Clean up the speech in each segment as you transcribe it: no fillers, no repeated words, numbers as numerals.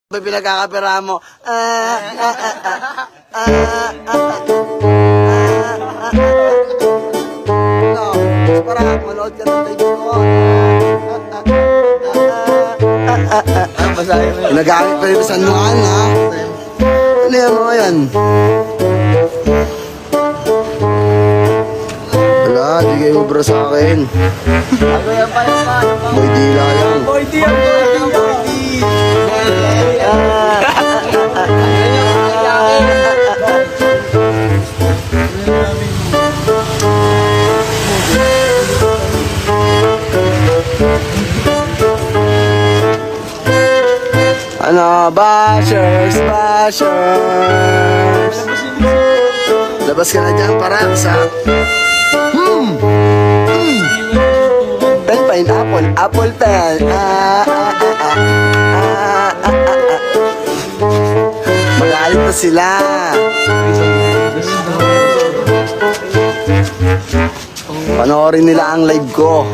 May pinagkakapira mo. Para manood ka ng tayo ko. Pinagamit pa rin sa nuan, ha? Ano yan mo yan? Wala, di kayo ubra sa akin. Boy Dila yan. Boy D, ang Boy D. Ano, bashers, bashers. Labas ka na dyan, parang sa pen, pineapple, apple pen. Magalit na sila. Panoorin nila ang live ko.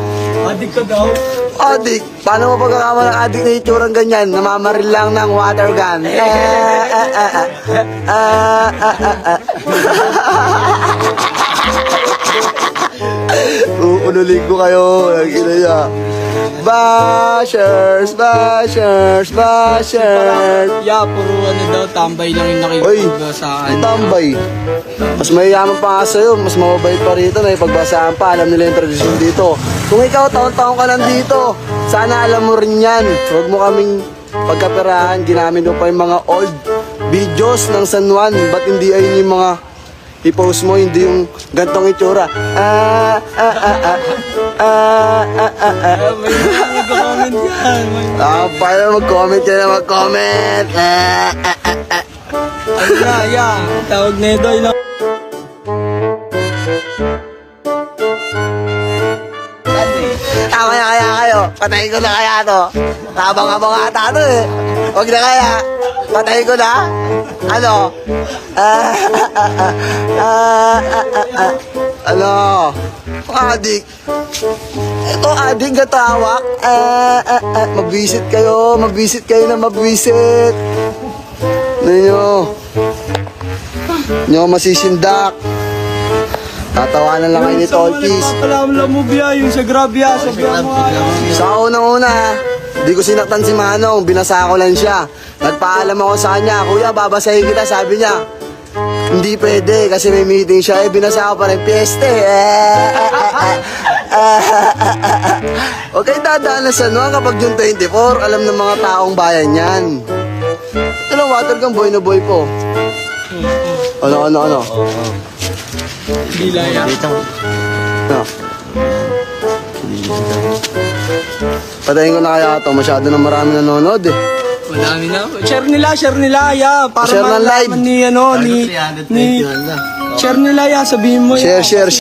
Adik ka daw. Adik, paano mo pagkakama ng adik na itsurang ganyan? Namamaril lang ng water gun. Uunulig ko kayo. Nagkina. Bashers, bashers, bashers. Yeah, puro ano daw, tambay lang yung Oy, nakikita sa akin. tambay. Mas mayayaman pa nga sa'yo, mas mababait pa rito, naipagbasahan pa, alam nila yung tradisyon dito. Kung ikaw, taon-taon ka lang dito, sana alam mo rin yan. Huwag mo kaming pagkapirahan, ginamit mo pa yung mga old videos ng San Juan. Ba't hindi ayun yung mga i-post mo, hindi yung gantong itsura? May nag-comment yan. Paano mag-comment ka na mag-comment? Ano na, yeah. Tawag na ito, ilang. Kaya kayo, patayin ko na kaya to. Abang-abang ata to eh. Huwag na kaya, patayin ko na. Ano? Ano? Adik. Ito adik gatawak. Mag-visit kayo na mag-visit. Ninyo. Nyo masisindak. Tatawanan lang kayo ni Tolkis. Papalam mo biya, yung sa Grabia, sa biya mo ayaw. Sa unang-una, di ko sinaktan si Manong, binasa ko lang siya. Nagpaalam ako sa kanya, kuya, babasahin kita, sabi niya. Hindi pwede kasi may meeting siya, binasa ko pa rin, piyeste. Huwag kayo dadaan na sa kapag June 24, alam ng mga taong bayan yan. Ito lang, water kang boy na boy po. Ano? Dila yan. No. Patayin ko na kaya ito. Masyado na marami nanonood eh. Madami na. Share nila, yeah. Para Share ng live. malaman ni, share nila, yeah. Sabihin mo, yeah. Share.